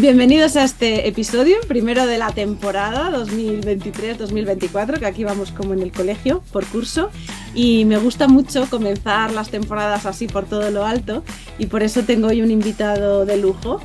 Bienvenidos a este episodio, primero de la temporada 2023-2024, que aquí vamos como en el colegio, por curso, y me gusta mucho comenzar las temporadas así por todo lo alto, y por eso tengo hoy un invitado de lujo.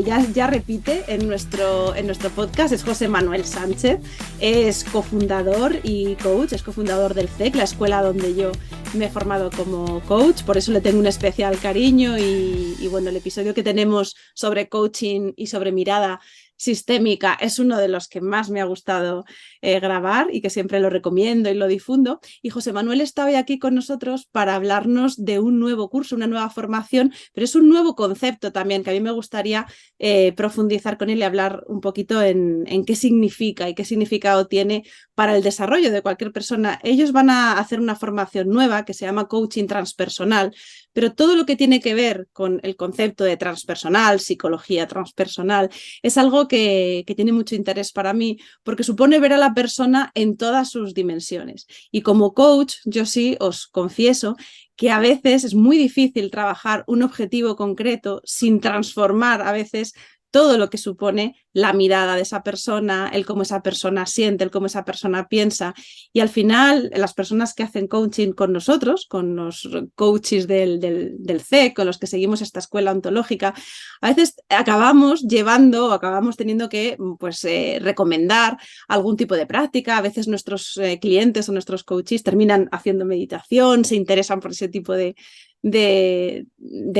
Ya repite en nuestro podcast, es José Manuel Sánchez, es cofundador y coach, es cofundador del CEC, la escuela donde yo me he formado como coach, por eso le tengo un especial cariño y bueno, el episodio que tenemos sobre coaching y sobre mirada sistémica es uno de los que más me ha gustado grabar y que siempre lo recomiendo y lo difundo. Y José Manuel está hoy aquí con nosotros para hablarnos de un nuevo curso, una nueva formación, pero es un nuevo concepto también que a mí me gustaría profundizar con él y hablar un poquito en qué significa y qué significado tiene para el desarrollo de cualquier persona. Ellos van a hacer una formación nueva que se llama coaching transpersonal, pero todo lo que tiene que ver con el concepto de transpersonal, psicología transpersonal, es algo que tiene mucho interés para mí porque supone ver a la persona en todas sus dimensiones. Y como coach, yo sí os confieso que a veces es muy difícil trabajar un objetivo concreto sin transformar a veces todo lo que supone la mirada de esa persona, el cómo esa persona siente, el cómo esa persona piensa. Y al final, las personas que hacen coaching con nosotros, con los coaches del CEC, con los que seguimos esta escuela ontológica, a veces acabamos teniendo que recomendar algún tipo de práctica. A veces nuestros clientes o nuestros coaches terminan haciendo meditación, se interesan por ese tipo de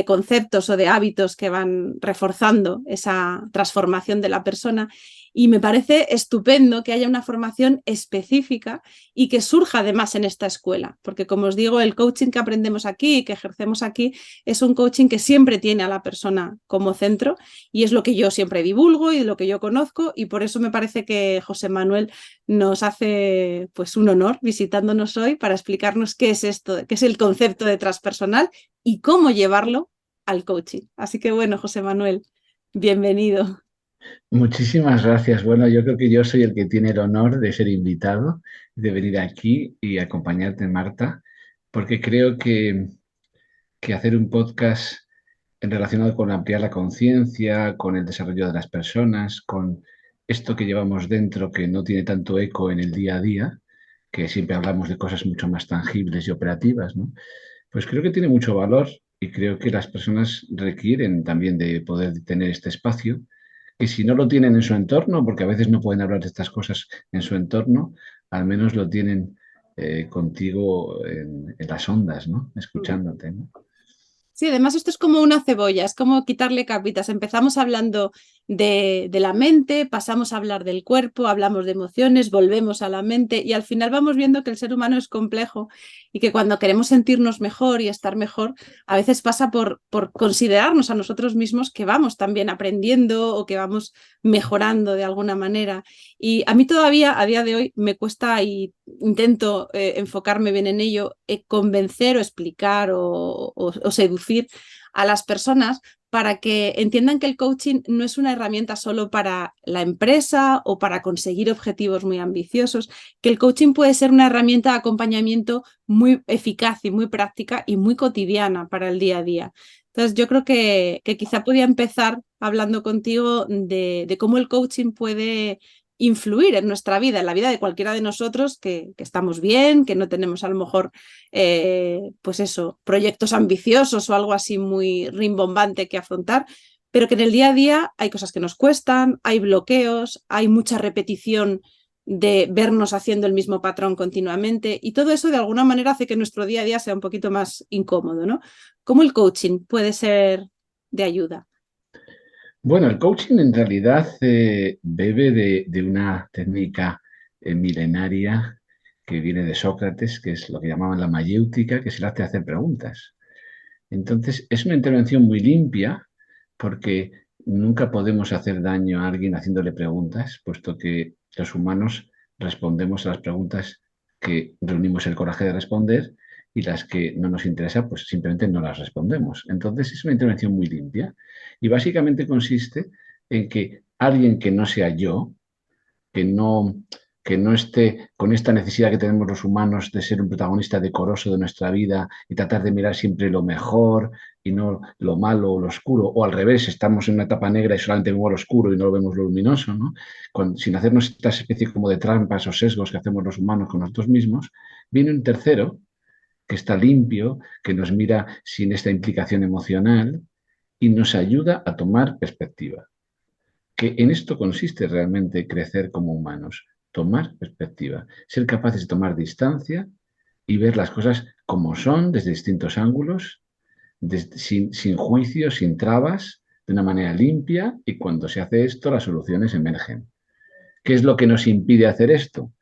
conceptos o de hábitos que van reforzando esa transformación de la persona. Y me parece estupendo que haya una formación específica y que surja además en esta escuela, porque como os digo, el coaching que aprendemos aquí, que ejercemos aquí, es un coaching que siempre tiene a la persona como centro y es lo que yo siempre divulgo y lo que yo conozco, y por eso me parece que José Manuel nos hace pues un honor visitándonos hoy para explicarnos qué es esto, qué es el concepto de transpersonal y cómo llevarlo al coaching. Así que bueno, José Manuel, bienvenido. Muchísimas gracias. Bueno, yo creo que yo soy el que tiene el honor de ser invitado, de venir aquí y acompañarte, Marta, porque creo que hacer un podcast relacionado con ampliar la conciencia, con el desarrollo de las personas, con esto que llevamos dentro que no tiene tanto eco en el día a día, que siempre hablamos de cosas mucho más tangibles y operativas, ¿no? Pues creo que tiene mucho valor y creo que las personas requieren también de poder tener este espacio, que si no lo tienen en su entorno, porque a veces no pueden hablar de estas cosas en su entorno, al menos lo tienen contigo en las ondas, ¿no? Escuchándote, ¿no? Sí, además esto es como una cebolla, es como quitarle capitas. Empezamos hablando de la mente, pasamos a hablar del cuerpo, hablamos de emociones, volvemos a la mente y al final vamos viendo que el ser humano es complejo y que cuando queremos sentirnos mejor y estar mejor, a veces pasa por considerarnos a nosotros mismos que vamos también aprendiendo o que vamos mejorando de alguna manera. Y a mí todavía, a día de hoy, me cuesta y intento enfocarme bien en ello, convencer o explicar o seducir a las personas para que entiendan que el coaching no es una herramienta solo para la empresa o para conseguir objetivos muy ambiciosos, que el coaching puede ser una herramienta de acompañamiento muy eficaz y muy práctica y muy cotidiana para el día a día. Entonces, yo creo que quizá podía empezar hablando contigo de cómo el coaching puede influir en nuestra vida, en la vida de cualquiera de nosotros que estamos bien, que no tenemos a lo mejor, pues eso, proyectos ambiciosos o algo así muy rimbombante que afrontar, pero que en el día a día hay cosas que nos cuestan, hay bloqueos, hay mucha repetición de vernos haciendo el mismo patrón continuamente y todo eso de alguna manera hace que nuestro día a día sea un poquito más incómodo, ¿no? ¿Cómo el coaching puede ser de ayuda? Bueno, el coaching en realidad bebe de una técnica milenaria que viene de Sócrates, que es lo que llamaban la mayéutica, que es el arte de hacer preguntas. Entonces, es una intervención muy limpia porque nunca podemos hacer daño a alguien haciéndole preguntas, puesto que los humanos respondemos a las preguntas que reunimos el coraje de responder y las que no nos interesa, pues simplemente no las respondemos. Entonces, es una intervención muy limpia y básicamente consiste en que alguien que no sea yo, que no, que no esté con esta necesidad que tenemos los humanos de ser un protagonista decoroso de nuestra vida y tratar de mirar siempre lo mejor y no lo malo o lo oscuro, o al revés, estamos en una etapa negra y solamente vemos lo oscuro y no lo vemos lo luminoso, ¿no? Sin hacernos esta especie como de trampas o sesgos que hacemos los humanos con nosotros mismos, viene un tercero que está limpio, que nos mira sin esta implicación emocional y nos ayuda a tomar perspectiva. Que en esto consiste realmente crecer como humanos, tomar perspectiva, ser capaces de tomar distancia y ver las cosas como son desde distintos ángulos, sin juicio, sin trabas, de una manera limpia, y cuando se hace esto las soluciones emergen. ¿Qué es lo que nos impide hacer esto?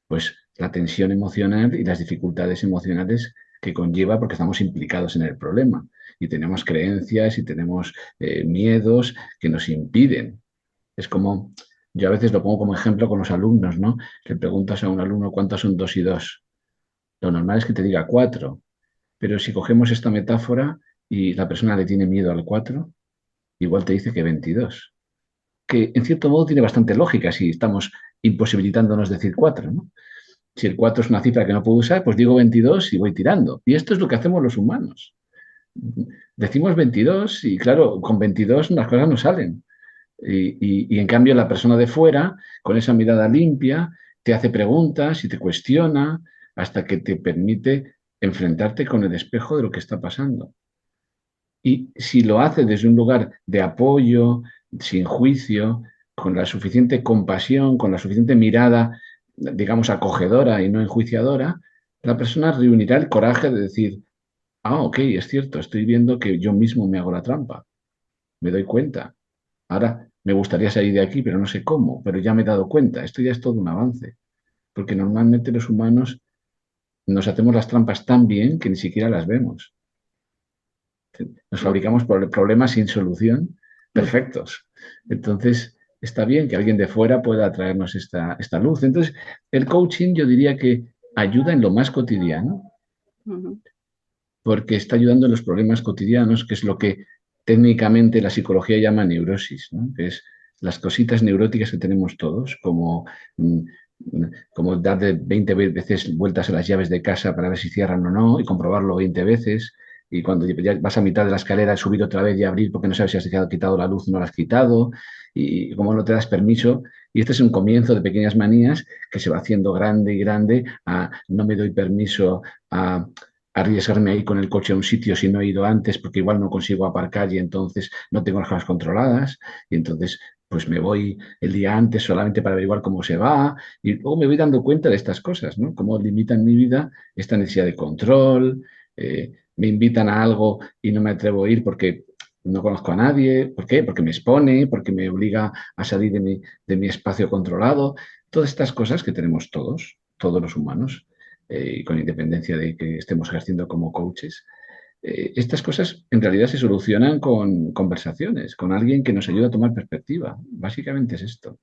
Pues la tensión emocional y las dificultades emocionales que conlleva porque estamos implicados en el problema y tenemos creencias y tenemos miedos que nos impiden. Es como, yo a veces lo pongo como ejemplo con los alumnos, ¿no? Le preguntas a un alumno cuántos son dos y dos. Lo normal es que te diga cuatro, pero si cogemos esta metáfora y la persona le tiene miedo al cuatro, igual te dice que 22, que en cierto modo tiene bastante lógica si estamos imposibilitándonos decir cuatro, ¿no? Si el 4 es una cifra que no puedo usar, pues digo 22 y voy tirando. Y esto es lo que hacemos los humanos. Decimos 22 y claro, con 22 las cosas no salen. Y en cambio la persona de fuera, con esa mirada limpia, te hace preguntas y te cuestiona hasta que te permite enfrentarte con el espejo de lo que está pasando. Y si lo hace desde un lugar de apoyo, sin juicio, con la suficiente compasión, con la suficiente mirada, digamos, acogedora y no enjuiciadora, la persona reunirá el coraje de decir, ah, ok, es cierto, estoy viendo que yo mismo me hago la trampa, me doy cuenta. Ahora me gustaría salir de aquí, pero no sé cómo, pero ya me he dado cuenta, esto ya es todo un avance, porque normalmente los humanos nos hacemos las trampas tan bien que ni siquiera las vemos. Nos fabricamos problemas sin solución perfectos. Entonces, está bien que alguien de fuera pueda traernos esta luz. Entonces, el coaching yo diría que ayuda en lo más cotidiano, porque está ayudando en los problemas cotidianos, que es lo que técnicamente la psicología llama neurosis, ¿no? Que es las cositas neuróticas que tenemos todos, como darle 20 veces vueltas a las llaves de casa para ver si cierran o no y comprobarlo 20 veces. Y cuando ya vas a mitad de la escalera, subir otra vez y abrir porque no sabes si has quitado la luz o no la has quitado, y como no te das permiso. Y este es un comienzo de pequeñas manías que se va haciendo grande y grande a no me doy permiso a arriesgarme a ir con el coche a un sitio si no he ido antes porque igual no consigo aparcar y entonces no tengo las cosas controladas y entonces pues me voy el día antes solamente para averiguar cómo se va y luego me voy dando cuenta de estas cosas, ¿no? Cómo limitan mi vida esta necesidad de control, me invitan a algo y no me atrevo a ir porque no conozco a nadie. ¿Por qué? Porque me expone, porque me obliga a salir de mi espacio controlado. Todas estas cosas que tenemos todos los humanos, con independencia de que estemos ejerciendo como coaches. Estas cosas en realidad se solucionan con conversaciones, con alguien que nos ayuda a tomar perspectiva. Básicamente es esto.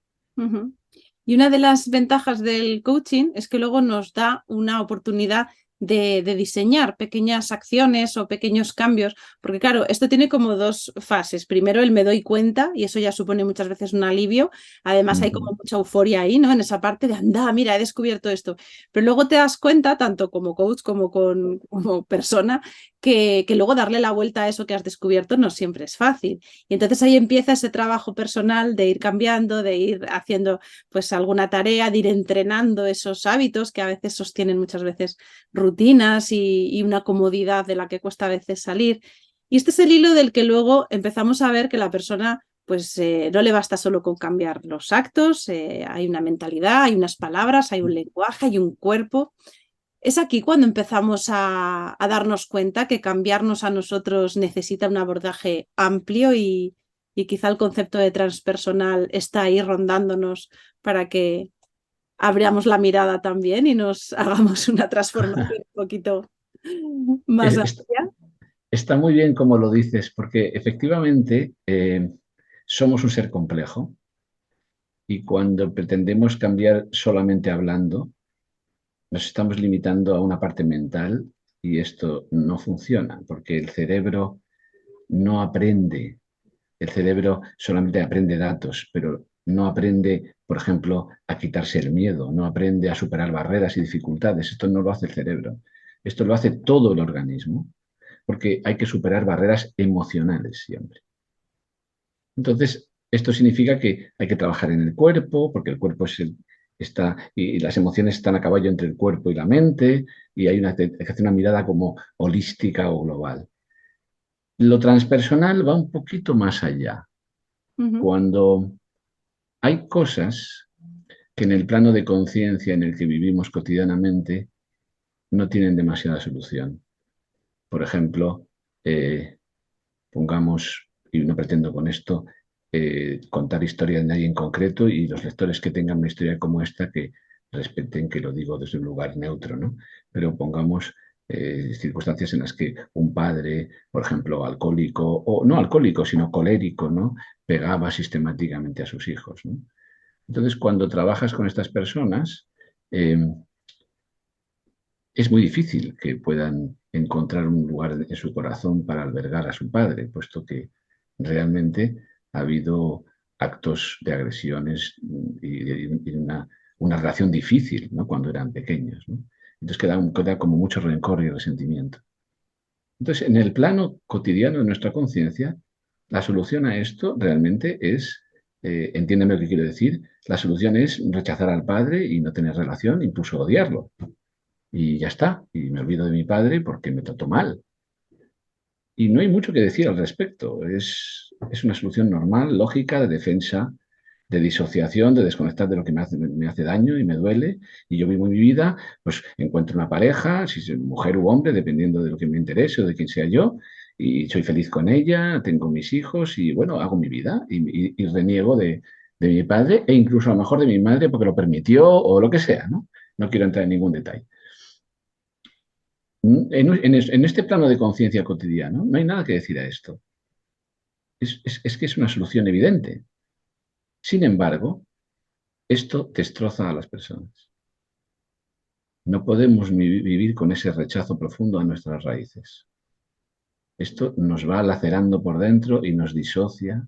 Y una de las ventajas del coaching es que luego nos da una oportunidad de diseñar pequeñas acciones o pequeños cambios, porque claro, esto tiene como dos fases. Primero el me doy cuenta y eso ya supone muchas veces un alivio. Además hay como mucha euforia ahí, ¿no? En esa parte de anda, mira, he descubierto esto. Pero luego te das cuenta, tanto como coach como como persona, que luego darle la vuelta a eso que has descubierto no siempre es fácil. Y entonces ahí empieza ese trabajo personal de ir cambiando, de ir haciendo pues alguna tarea, de ir entrenando esos hábitos que a veces sostienen muchas veces rutinas y una comodidad de la que cuesta a veces salir. Y este es el hilo del que luego empezamos a ver que la persona pues no le basta solo con cambiar los actos, hay una mentalidad, hay unas palabras, hay un lenguaje, hay un cuerpo. Es aquí cuando empezamos a darnos cuenta que cambiarnos a nosotros necesita un abordaje amplio y quizá el concepto de transpersonal está ahí rondándonos para que abramos la mirada también y nos hagamos una transformación un poquito más amplia. Está muy bien como lo dices, porque efectivamente somos un ser complejo y cuando pretendemos cambiar solamente hablando, nos estamos limitando a una parte mental y esto no funciona, porque el cerebro no aprende. El cerebro solamente aprende datos, pero no aprende, por ejemplo, a quitarse el miedo, no aprende a superar barreras y dificultades. Esto no lo hace el cerebro, esto lo hace todo el organismo, porque hay que superar barreras emocionales siempre. Entonces, esto significa que hay que trabajar en el cuerpo, porque el cuerpo está, y las emociones están a caballo entre el cuerpo y la mente, y hay que hacer una mirada como holística o global. Lo transpersonal va un poquito más allá. Ujú. Cuando hay cosas que en el plano de conciencia en el que vivimos cotidianamente no tienen demasiada solución. Por ejemplo, eh, pongamos, y no pretendo con esto contar historias de nadie en concreto, y los lectores que tengan una historia como esta que respeten que lo digo desde un lugar neutro, ¿no? Pero pongamos circunstancias en las que un padre, por ejemplo, alcohólico, o no alcohólico, sino colérico, ¿no? Pegaba sistemáticamente a sus hijos, ¿no? Entonces, cuando trabajas con estas personas, eh, es muy difícil que puedan encontrar un lugar en su corazón para albergar a su padre, puesto que realmente ha habido actos de agresiones y una relación difícil, ¿no? Cuando eran pequeños, ¿no? Entonces queda como mucho rencor y resentimiento. Entonces, en el plano cotidiano de nuestra conciencia, la solución a esto realmente es, entiéndeme lo que quiero decir, la solución es rechazar al padre y no tener relación, incluso odiarlo. Y ya está, y me olvido de mi padre porque me trató mal. Y no hay mucho que decir al respecto. Es una solución normal, lógica, de defensa, de disociación, de desconectar de lo que me hace daño y me duele. Y yo vivo mi vida, pues encuentro una pareja, si es mujer u hombre, dependiendo de lo que me interese o de quién sea yo, y soy feliz con ella, tengo mis hijos y bueno, hago mi vida y reniego de mi padre e incluso a lo mejor de mi madre porque lo permitió o lo que sea, ¿no? No quiero entrar en ningún detalle. En este plano de conciencia cotidiano no hay nada que decir a esto. Es que es una solución evidente. Sin embargo, esto destroza a las personas. No podemos vivir con ese rechazo profundo a nuestras raíces. Esto nos va lacerando por dentro y nos disocia.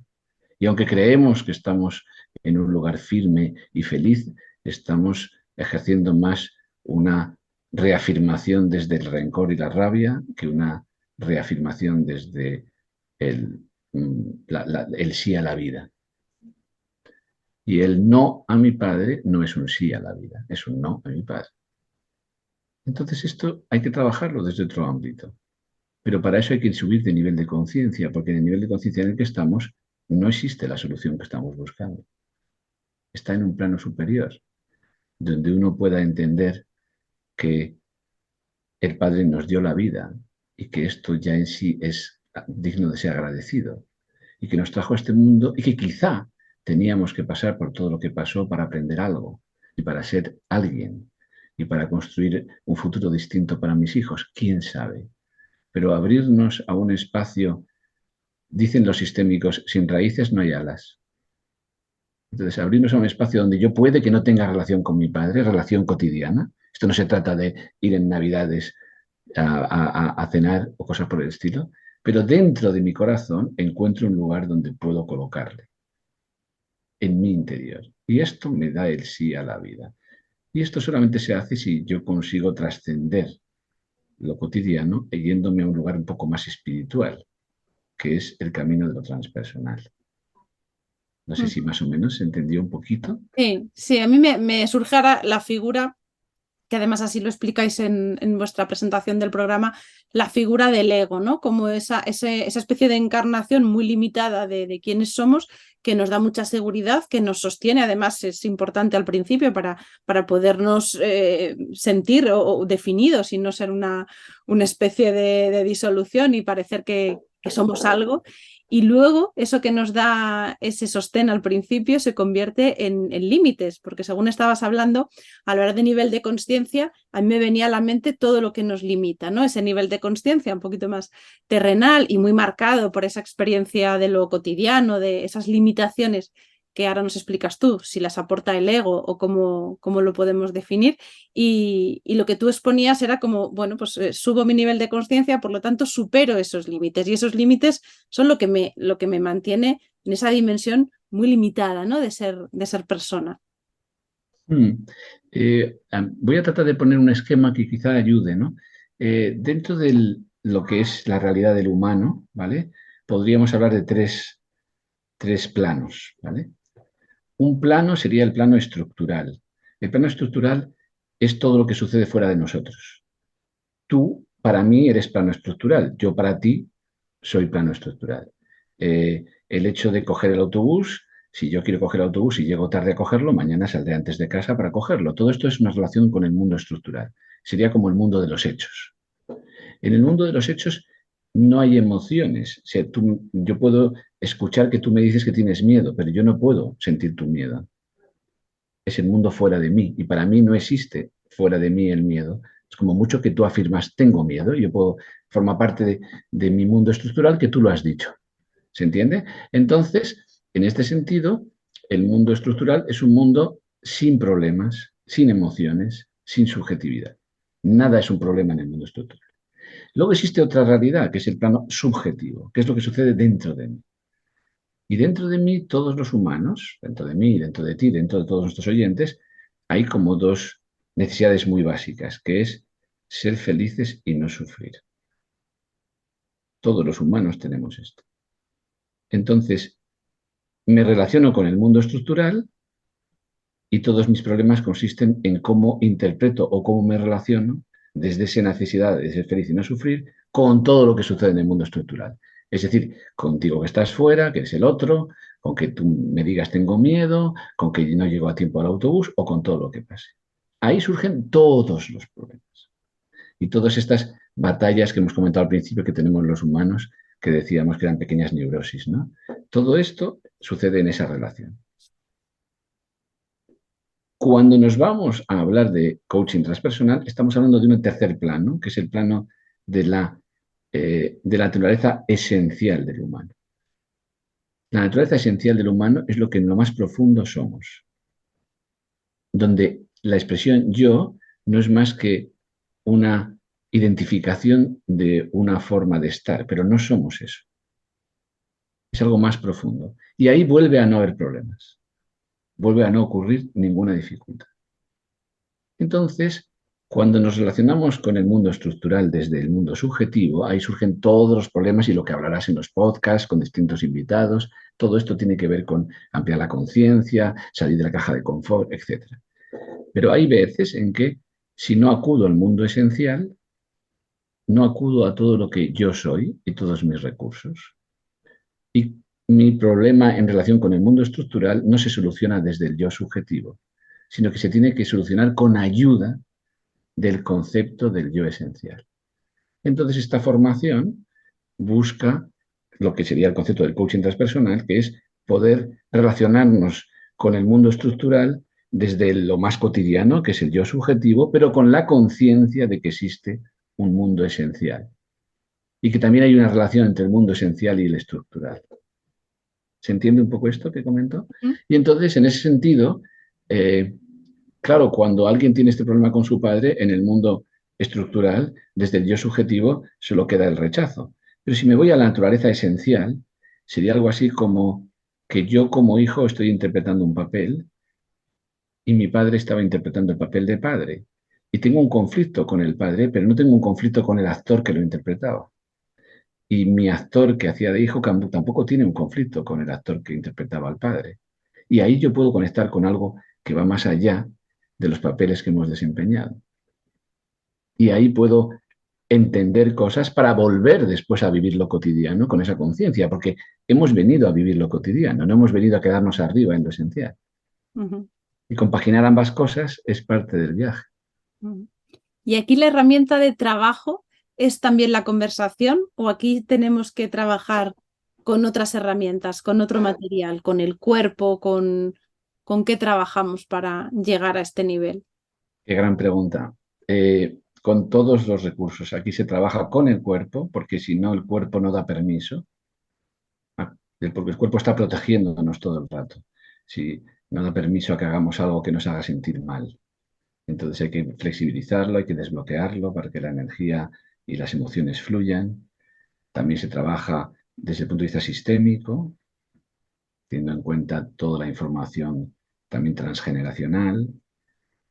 Y aunque creemos que estamos en un lugar firme y feliz, estamos ejerciendo más una reafirmación desde el rencor y la rabia que una reafirmación desde el, el sí a la vida. Y el no a mi padre no es un sí a la vida, es un no a mi padre. Entonces esto hay que trabajarlo desde otro ámbito. Pero para eso hay que subir de nivel de conciencia, porque en el nivel de conciencia en el que estamos no existe la solución que estamos buscando. Está en un plano superior, donde uno pueda entender que el Padre nos dio la vida y que esto ya en sí es digno de ser agradecido y que nos trajo a este mundo y que quizá teníamos que pasar por todo lo que pasó para aprender algo y para ser alguien y para construir un futuro distinto para mis hijos, quién sabe. Pero abrirnos a un espacio, dicen los sistémicos, sin raíces no hay alas. Entonces, abrirnos a un espacio donde yo puede que no tenga relación con mi padre, relación cotidiana. Esto no se trata de ir en Navidades a cenar o cosas por el estilo, pero dentro de mi corazón encuentro un lugar donde puedo colocarle, en mi interior. Y esto me da el sí a la vida. Y esto solamente se hace si yo consigo trascender lo cotidiano e yéndome a un lugar un poco más espiritual, que es el camino de lo transpersonal. No sé si más o menos se entendió un poquito. Sí, sí, a mí me surge ahora la figura, que además así lo explicáis en vuestra presentación del programa, la figura del ego, ¿no? Como esa especie de encarnación muy limitada de quiénes somos, que nos da mucha seguridad, que nos sostiene, además es importante al principio para podernos sentir o definidos y no ser una especie de disolución y parecer que somos algo. Y luego eso que nos da ese sostén al principio se convierte en límites, porque según estabas hablando, al hablar de nivel de consciencia, a mí me venía a la mente todo lo que nos limita, ¿no? Ese nivel de consciencia un poquito más terrenal y muy marcado por esa experiencia de lo cotidiano, de esas limitaciones que ahora nos explicas tú, si las aporta el ego o cómo lo podemos definir. Y lo que tú exponías era como, bueno, pues subo mi nivel de consciencia, por lo tanto supero esos límites y esos límites son lo que me mantiene en esa dimensión muy limitada, ¿no? De ser persona. Voy a tratar de poner un esquema que quizá ayude, ¿no? Dentro de lo que es la realidad del humano, ¿vale? Podríamos hablar de tres planos, ¿vale? Un plano sería el plano estructural. El plano estructural es todo lo que sucede fuera de nosotros. Tú, para mí, eres plano estructural. Yo, para ti, soy plano estructural. El hecho de coger el autobús, si yo quiero coger el autobús y llego tarde a cogerlo, mañana saldré antes de casa para cogerlo. Todo esto es una relación con el mundo estructural. Sería como el mundo de los hechos. En el mundo de los hechos no hay emociones. O sea, yo puedo escuchar que tú me dices que tienes miedo, pero yo no puedo sentir tu miedo. Es el mundo fuera de mí y para mí no existe fuera de mí el miedo. Es como mucho que tú afirmas, tengo miedo, y yo puedo, forma parte de mi mundo estructural que tú lo has dicho. ¿Se entiende? Entonces, en este sentido, el mundo estructural es un mundo sin problemas, sin emociones, sin subjetividad. Nada es un problema en el mundo estructural. Luego existe otra realidad, que es el plano subjetivo, que es lo que sucede dentro de mí. Y dentro de mí, todos los humanos, dentro de mí, dentro de ti, dentro de todos nuestros oyentes, hay como dos necesidades muy básicas, que es ser felices y no sufrir. Todos los humanos tenemos esto. Entonces, me relaciono con el mundo estructural y todos mis problemas consisten en cómo interpreto o cómo me relaciono desde esa necesidad de ser feliz y no sufrir con todo lo que sucede en el mundo estructural. Es decir, contigo que estás fuera, que eres el otro, con que tú me digas tengo miedo, con que no llego a tiempo al autobús o con todo lo que pase. Ahí surgen todos los problemas y todas estas batallas que hemos comentado al principio que tenemos los humanos, que decíamos que eran pequeñas neurosis, ¿no? Todo esto sucede en esa relación. Cuando nos vamos a hablar de coaching transpersonal, estamos hablando de un tercer plano, que es el plano de la naturaleza esencial del humano. La naturaleza esencial del humano es lo que en lo más profundo somos, donde la expresión yo no es más que una identificación de una forma de estar, pero no somos eso. Es algo más profundo. Y ahí vuelve a no haber problemas, vuelve a no ocurrir ninguna dificultad. Entonces, cuando nos relacionamos con el mundo estructural desde el mundo subjetivo, ahí surgen todos los problemas y lo que hablarás en los podcasts con distintos invitados. Todo esto tiene que ver con ampliar la conciencia, salir de la caja de confort, etc. Pero hay veces en que si no acudo al mundo esencial, no acudo a todo lo que yo soy y todos mis recursos. Y mi problema en relación con el mundo estructural no se soluciona desde el yo subjetivo, sino que se tiene que solucionar con ayuda del concepto del yo esencial. Entonces, esta formación busca lo que sería el concepto del coaching transpersonal, que es poder relacionarnos con el mundo estructural desde lo más cotidiano, que es el yo subjetivo, pero con la conciencia de que existe un mundo esencial y que también hay una relación entre el mundo esencial y el estructural. ¿Se entiende un poco esto que comento? ¿Mm? Y entonces, en ese sentido, claro, cuando alguien tiene este problema con su padre, en el mundo estructural, desde el yo subjetivo, solo queda el rechazo. Pero si me voy a la naturaleza esencial, sería algo así como que yo como hijo estoy interpretando un papel y mi padre estaba interpretando el papel de padre. Y tengo un conflicto con el padre, pero no tengo un conflicto con el actor que lo interpretaba. Y mi actor que hacía de hijo tampoco tiene un conflicto con el actor que interpretaba al padre. Y ahí yo puedo conectar con algo que va más allá de los papeles que hemos desempeñado. Y ahí puedo entender cosas para volver después a vivir lo cotidiano con esa conciencia, porque hemos venido a vivir lo cotidiano, no hemos venido a quedarnos arriba en lo esencial. Ujú, Y compaginar ambas cosas es parte del viaje. ujú. ¿Y aquí la herramienta de trabajo es también la conversación o aquí tenemos que trabajar con otras herramientas, con otro material, con el cuerpo, con qué trabajamos para llegar a este nivel? Qué gran pregunta. Con todos los recursos. Aquí se trabaja con el cuerpo, porque si no, el cuerpo no da permiso. Porque el cuerpo está protegiéndonos todo el rato. Si no da permiso a que hagamos algo que nos haga sentir mal. Entonces hay que flexibilizarlo, hay que desbloquearlo para que la energía y las emociones fluyan. También se trabaja desde el punto de vista sistémico, teniendo en cuenta toda la información también transgeneracional.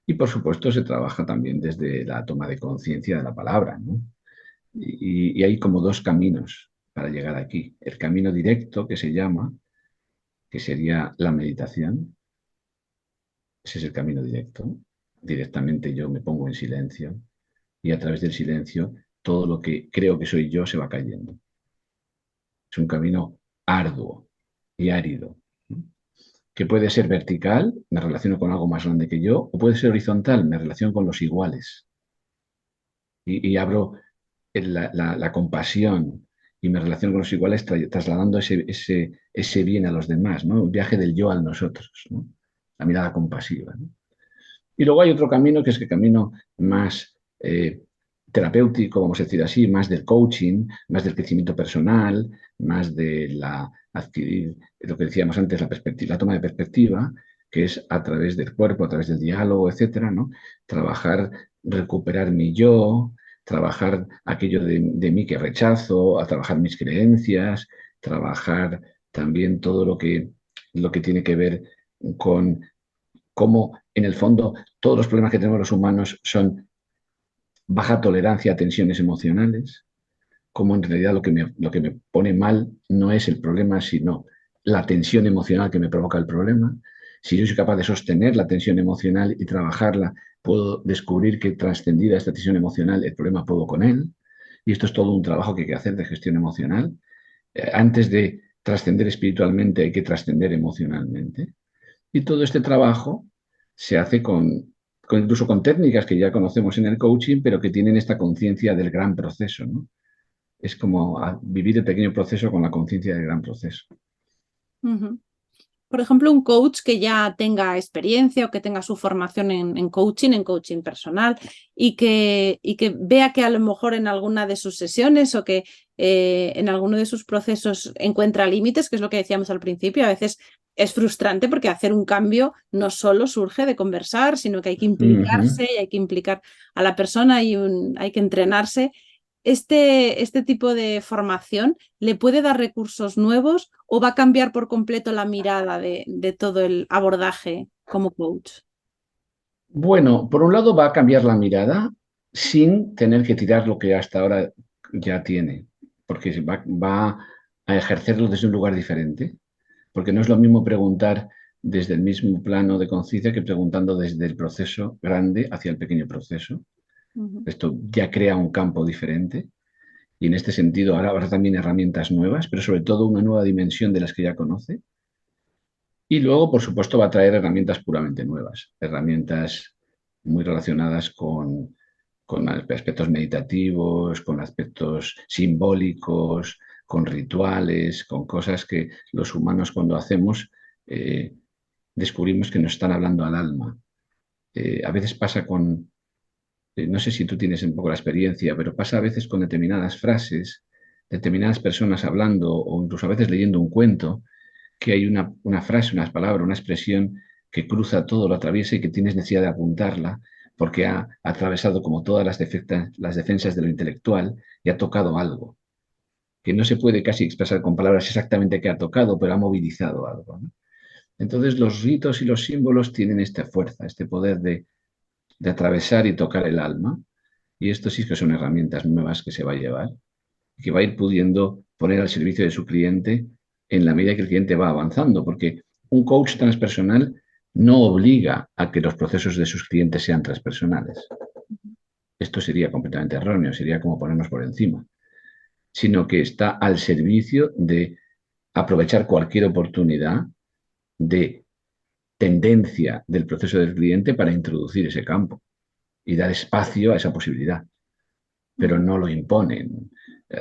Y por supuesto se trabaja también desde la toma de conciencia de la palabra, ¿no? Y hay como dos caminos para llegar aquí. El camino directo, que se llama, que sería la meditación. Ese es el camino directo. Directamente yo me pongo en silencio y a través del silencio todo lo que creo que soy yo se va cayendo. Es un camino arduo y árido, ¿no? Que puede ser vertical, me relaciono con algo más grande que yo, o puede ser horizontal, me relaciono con los iguales. Y abro la compasión y me relaciono con los iguales trasladando ese bien a los demás, ¿no? Un viaje del yo al nosotros, ¿no? La mirada compasiva, ¿no? Y luego hay otro camino que es el camino más terapéutico, vamos a decir así, más del coaching, más del crecimiento personal, más de la adquirir lo que decíamos antes, la perspectiva, la toma de perspectiva, que es a través del cuerpo, a través del diálogo, etcétera, ¿no? Trabajar, recuperar mi yo, trabajar aquello de mí que rechazo, a trabajar mis creencias, trabajar también todo lo que tiene que ver con cómo, en el fondo, todos los problemas que tenemos los humanos son baja tolerancia a tensiones emocionales, como en realidad lo que me pone mal no es el problema, sino la tensión emocional que me provoca el problema. Si yo soy capaz de sostener la tensión emocional y trabajarla, puedo descubrir que trascendida esta tensión emocional, el problema puedo con él. Y esto es todo un trabajo que hay que hacer de gestión emocional. Antes de trascender espiritualmente hay que trascender emocionalmente. Y todo este trabajo se hace incluso con técnicas que ya conocemos en el coaching, pero que tienen esta conciencia del gran proceso, ¿no? Es como vivir el pequeño proceso con la conciencia del gran proceso. Ujú. Por ejemplo, un coach que ya tenga experiencia o que tenga su formación en coaching personal, y que vea que a lo mejor en alguna de sus sesiones o que en alguno de sus procesos encuentra límites, que es lo que decíamos al principio. A veces es frustrante porque hacer un cambio no solo surge de conversar, sino que hay que Ujú. implicarse y hay que implicar a la persona y hay que entrenarse. Este tipo de formación le puede dar recursos nuevos o va a cambiar por completo la mirada de todo el abordaje como coach. Bueno, por un lado va a cambiar la mirada sin tener que tirar lo que hasta ahora ya tiene, porque va a ejercerlo desde un lugar diferente, porque no es lo mismo preguntar desde el mismo plano de conciencia que preguntando desde el proceso grande hacia el pequeño proceso. Ujú. Esto ya crea un campo diferente. Y en este sentido, ahora habrá también herramientas nuevas, pero sobre todo una nueva dimensión de las que ya conoce. Y luego, por supuesto, va a traer herramientas puramente nuevas, herramientas muy relacionadas con aspectos meditativos, con aspectos simbólicos, con rituales, con cosas que los humanos cuando hacemos descubrimos que nos están hablando al alma. A veces pasa no sé si tú tienes un poco la experiencia, pero pasa a veces con determinadas frases, determinadas personas hablando o incluso a veces leyendo un cuento, que hay una frase, una palabra, una expresión que cruza todo, lo atraviesa y que tienes necesidad de apuntarla porque ha atravesado como todas las defensas de lo intelectual y ha tocado algo, que no se puede casi expresar con palabras exactamente qué ha tocado, pero ha movilizado algo, ¿no? Entonces los ritos y los símbolos tienen esta fuerza, este poder de atravesar y tocar el alma. Y esto sí que son herramientas nuevas que se va a llevar, que va a ir pudiendo poner al servicio de su cliente en la medida que el cliente va avanzando, porque un coach transpersonal no obliga a que los procesos de sus clientes sean transpersonales. Esto sería completamente erróneo, sería como ponernos por encima, sino que está al servicio de aprovechar cualquier oportunidad de tendencia del proceso del cliente para introducir ese campo y dar espacio a esa posibilidad, pero no lo imponen.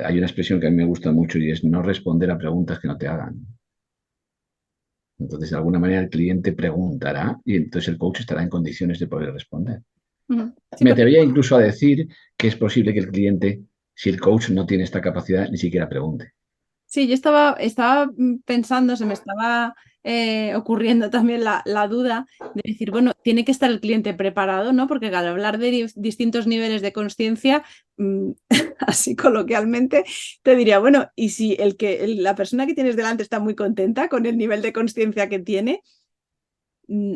Hay una expresión que a mí me gusta mucho y es no responder a preguntas que no te hagan. Entonces, de alguna manera, el cliente preguntará y entonces el coach estará en condiciones de poder responder. Ujú. Sí, Me porque atrevería incluso a decir que es posible que el cliente, si el coach no tiene esta capacidad, ni siquiera pregunte. sí, yo estaba pensando, se me estaba ocurriendo también la duda de decir, bueno, tiene que estar el cliente preparado, ¿no? Porque al hablar de distintos niveles de conciencia, así coloquialmente, te diría, bueno, y si la persona que tienes delante está muy contenta con el nivel de conciencia que tiene,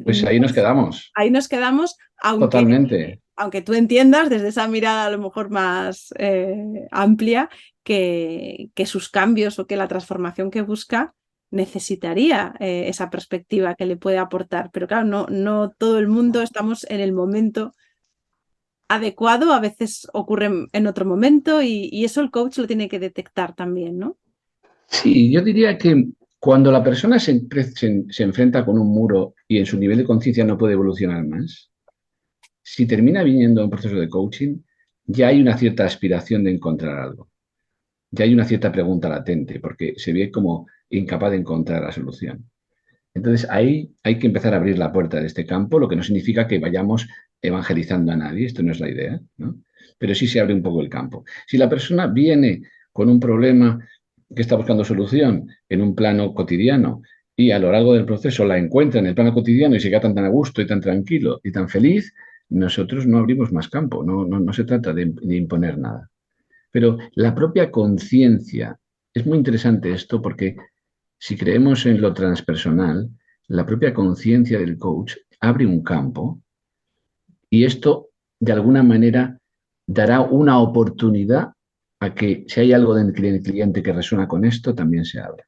Pues ahí nos quedamos, ahí nos quedamos, totalmente. aunque tú entiendas desde esa mirada a lo mejor más amplia que sus cambios o que la transformación que busca necesitaría esa perspectiva que le puede aportar. Pero claro, no todo el mundo estamos en el momento adecuado, a veces ocurre en otro momento y eso el coach lo tiene que detectar también, ¿no? Sí, yo diría que cuando la persona se enfrenta con un muro y en su nivel de conciencia no puede evolucionar más, si termina viniendo a un proceso de coaching, ya hay una cierta aspiración de encontrar algo. Ya hay una cierta pregunta latente, porque se ve como incapaz de encontrar la solución. Entonces, ahí hay que empezar a abrir la puerta de este campo, lo que no significa que vayamos evangelizando a nadie, esto no es la idea, ¿no? Pero sí se abre un poco el campo. Si la persona viene con un problema que está buscando solución en un plano cotidiano y a lo largo del proceso la encuentra en el plano cotidiano y se queda tan a gusto y tan tranquilo y tan feliz, nosotros no abrimos más campo, no se trata de imponer nada. Pero la propia conciencia, es muy interesante esto porque si creemos en lo transpersonal, la propia conciencia del coach abre un campo y esto de alguna manera dará una oportunidad a que si hay algo del cliente que resuena con esto, también se abra,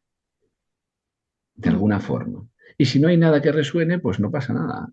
de alguna forma. Y si no hay nada que resuene, pues no pasa nada,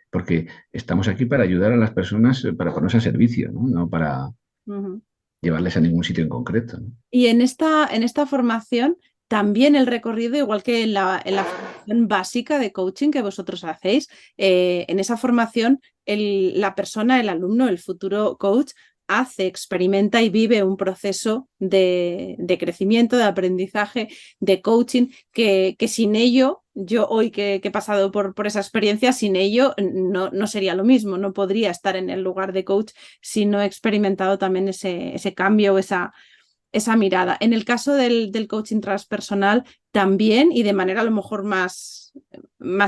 porque estamos aquí para ayudar a las personas, para ponernos a servicio, ¿no? No para Ujú. llevarles a ningún sitio en concreto, ¿no? Y en esta formación, también el recorrido, igual que en la formación básica de coaching que vosotros hacéis, en esa formación la persona, el alumno, el futuro coach, hace, experimenta y vive un proceso de crecimiento, de aprendizaje, de coaching, que sin ello, yo hoy que he pasado por esa experiencia, sin ello no sería lo mismo, no podría estar en el lugar de coach si no he experimentado también ese cambio, esa mirada. En el caso del coaching transpersonal, también, y de manera a lo mejor más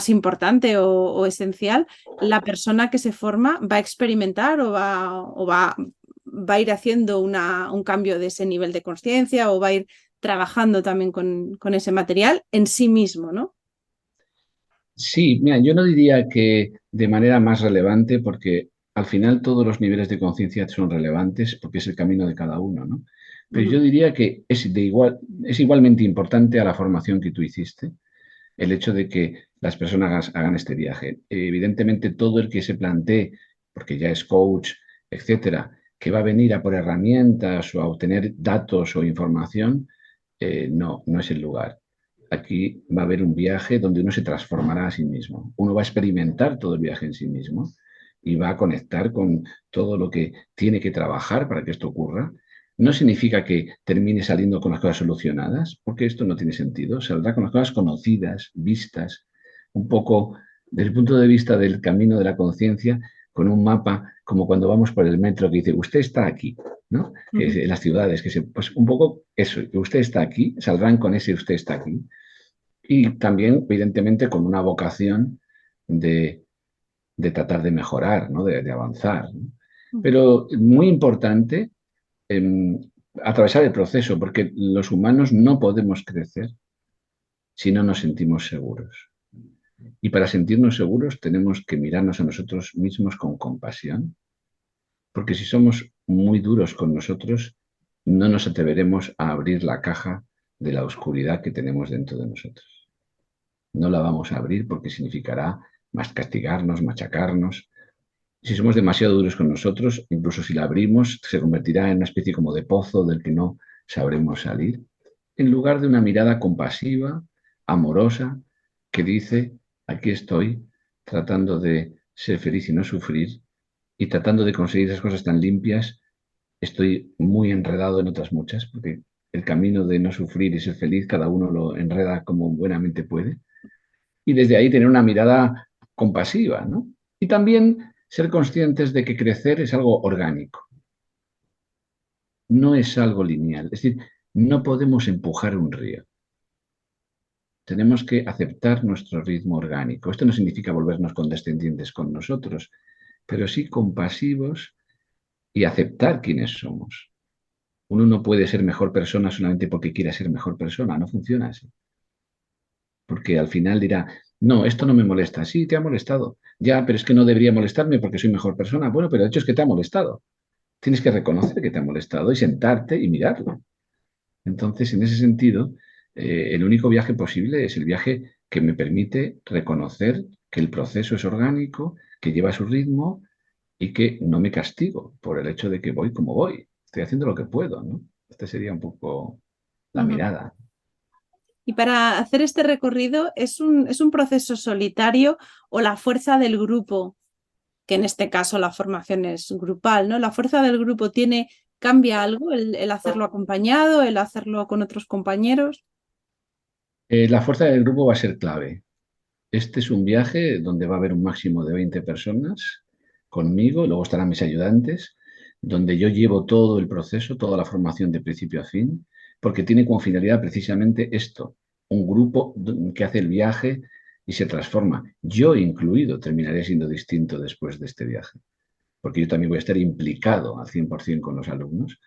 importante o esencial, la persona que se forma va a experimentar va a ir haciendo un cambio de ese nivel de conciencia o va a ir trabajando también con ese material en sí mismo, ¿no? Sí, mira, yo no diría que de manera más relevante, porque al final todos los niveles de conciencia son relevantes, porque es el camino de cada uno, ¿no? Pero yo Ujú. diría que es igualmente importante a la formación que tú hiciste, el hecho de que las personas hagan este viaje. Evidentemente, todo el que se plantee, porque ya es coach, etcétera, que va a venir a por herramientas o a obtener datos o información, no es el lugar. Aquí va a haber un viaje donde uno se transformará a sí mismo. Uno va a experimentar todo el viaje en sí mismo y va a conectar con todo lo que tiene que trabajar para que esto ocurra. No significa que termine saliendo con las cosas solucionadas, porque esto no tiene sentido. Saldrá con las cosas conocidas, vistas, un poco desde el punto de vista del camino de la conciencia, con un mapa, como cuando vamos por el metro que dice, usted está aquí, ¿no? Que es Ujú. en las ciudades, pues un poco eso, que usted está aquí, saldrán con ese usted está aquí. Y también, evidentemente, con una vocación de, de tratar de mejorar, ¿no? De avanzar, ¿no? Ujú. Pero muy importante em, atravesar el proceso, porque los humanos no podemos crecer si no nos sentimos seguros. Y para sentirnos seguros tenemos que mirarnos a nosotros mismos con compasión, porque si somos muy duros con nosotros, no nos atreveremos a abrir la caja de la oscuridad que tenemos dentro de nosotros. No la vamos a abrir porque significará más castigarnos, machacarnos. Si somos demasiado duros con nosotros, incluso si la abrimos, se convertirá en una especie como de pozo del que no sabremos salir, en lugar de una mirada compasiva, amorosa, que dice, aquí estoy tratando de ser feliz y no sufrir, y tratando de conseguir esas cosas tan limpias, estoy muy enredado en otras muchas, porque el camino de no sufrir y ser feliz, cada uno lo enreda como buenamente puede y desde ahí tener una mirada compasiva, ¿no? Y también ser conscientes de que crecer es algo orgánico, no es algo lineal. Es decir, no podemos empujar un río. Tenemos que aceptar nuestro ritmo orgánico. Esto no significa volvernos condescendientes con nosotros, pero sí compasivos y aceptar quiénes somos. Uno no puede ser mejor persona solamente porque quiera ser mejor persona, no funciona así. Porque al final dirá, no, esto no me molesta, sí, te ha molestado. Ya, pero es que no debería molestarme porque soy mejor persona. Bueno, pero el hecho es que te ha molestado. Tienes que reconocer que te ha molestado y sentarte y mirarlo. Entonces, en ese sentido, el único viaje posible es el viaje que me permite reconocer que el proceso es orgánico, que lleva su ritmo y que no me castigo por el hecho de que voy como voy. Estoy haciendo lo que puedo, ¿no? Esta sería un poco la Ujú. mirada. Y para hacer este recorrido, es un proceso solitario o la fuerza del grupo, que en este caso la formación es grupal, ¿no? La fuerza del grupo cambia algo, el hacerlo acompañado, el hacerlo con otros compañeros. La fuerza del grupo va a ser clave. Este es un viaje donde va a haber un máximo de 20 personas conmigo, luego estarán mis ayudantes, donde yo llevo todo el proceso, toda la formación de principio a fin, porque tiene como finalidad precisamente esto, un grupo que hace el viaje y se transforma. Yo incluido terminaré siendo distinto después de este viaje, porque yo también voy a estar implicado al 100% con los alumnos.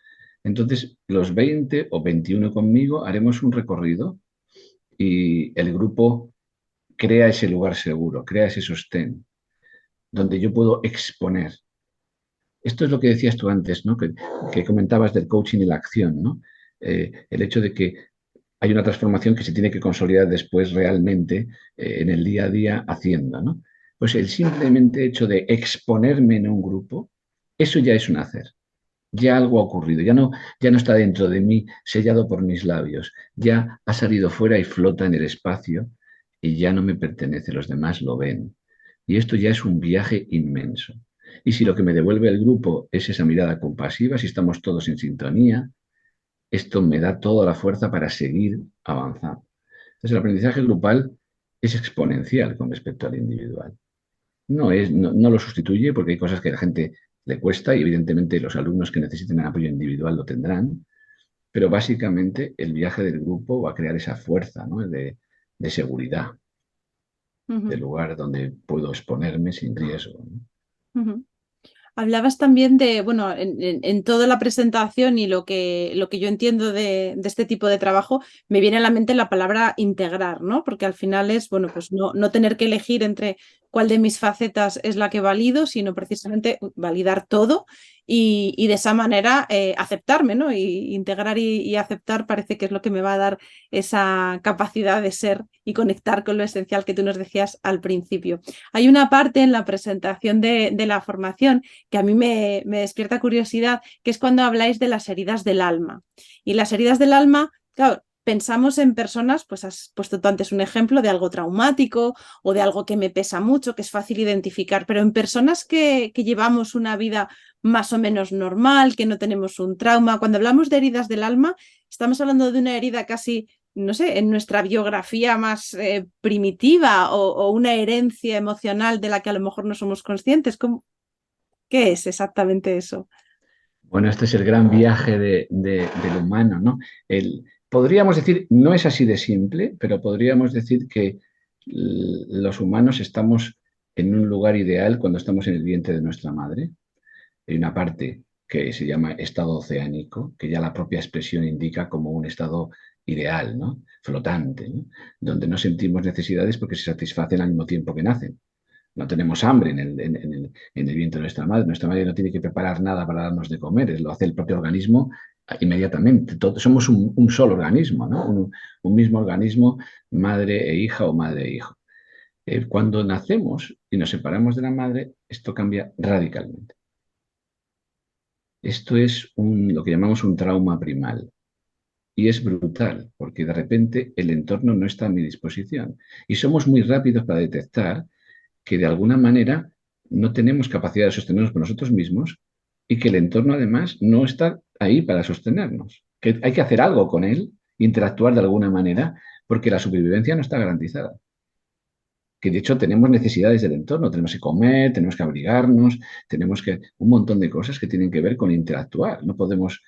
Entonces, los 20 o 21 conmigo haremos un recorrido y el grupo crea ese lugar seguro, crea ese sostén, donde yo puedo exponer. Esto es lo que decías tú antes, ¿no? Que comentabas del coaching y la acción, ¿no? El hecho de que hay una transformación que se tiene que consolidar después realmente en el día a día haciendo, ¿no? Pues el simplemente hecho de exponerme en un grupo, eso ya es un hacer. Ya algo ha ocurrido, ya no está dentro de mí sellado por mis labios, ya ha salido fuera y flota en el espacio y ya no me pertenece, los demás lo ven. Y esto ya es un viaje inmenso. Y si lo que me devuelve el grupo es esa mirada compasiva, si estamos todos en sintonía, esto me da toda la fuerza para seguir avanzando. Entonces, el aprendizaje grupal es exponencial con respecto al individual. No lo sustituye porque hay cosas que a la gente le cuesta y evidentemente los alumnos que necesiten apoyo individual lo tendrán, pero básicamente el viaje del grupo va a crear esa fuerza, ¿no? de seguridad, del Ujú, lugar donde puedo exponerme sin riesgo, ¿no? ujú. Hablabas también de, bueno, en toda la presentación y lo que yo entiendo de este tipo de trabajo, me viene a la mente la palabra integrar, ¿no? Porque al final es, bueno, pues no tener que elegir entre cuál de mis facetas es la que valido, sino precisamente validar todo y de esa manera aceptarme, ¿no? Y integrar y aceptar parece que es lo que me va a dar esa capacidad de ser y conectar con lo esencial que tú nos decías al principio. Hay una parte en la presentación de la formación que a mí me despierta curiosidad, que es cuando habláis de las heridas del alma. Y las heridas del alma, claro, pensamos en personas, pues has puesto tú antes un ejemplo de algo traumático o de algo que me pesa mucho, que es fácil identificar, pero en personas que llevamos una vida más o menos normal, que no tenemos un trauma, cuando hablamos de heridas del alma, estamos hablando de una herida casi no sé, en nuestra biografía más primitiva o una herencia emocional de la que a lo mejor no somos conscientes. ¿Qué es exactamente eso? Bueno, este es el gran viaje del humano, ¿no? Podríamos decir, no es así de simple, pero podríamos decir que los humanos estamos en un lugar ideal cuando estamos en el vientre de nuestra madre. Hay una parte que se llama estado oceánico, que ya la propia expresión indica como un estado ideal, ¿no? Flotante, ¿no? Donde no sentimos necesidades porque se satisfacen al mismo tiempo que nacen. No tenemos hambre en el vientre de nuestra madre. Nuestra madre no tiene que preparar nada para darnos de comer, lo hace el propio organismo inmediatamente. Somos un solo organismo, ¿no? Un mismo organismo, madre e hija o madre e hijo. Cuando nacemos y nos separamos de la madre, esto cambia radicalmente. Esto es lo que llamamos un trauma primal. Y es brutal, porque de repente el entorno no está a mi disposición. Y somos muy rápidos para detectar que de alguna manera no tenemos capacidad de sostenernos por nosotros mismos y que el entorno además no está ahí para sostenernos. Que hay que hacer algo con él, interactuar de alguna manera, porque la supervivencia no está garantizada. Que de hecho tenemos necesidades del entorno, tenemos que comer, tenemos que abrigarnos, tenemos que un montón de cosas que tienen que ver con interactuar. No podemos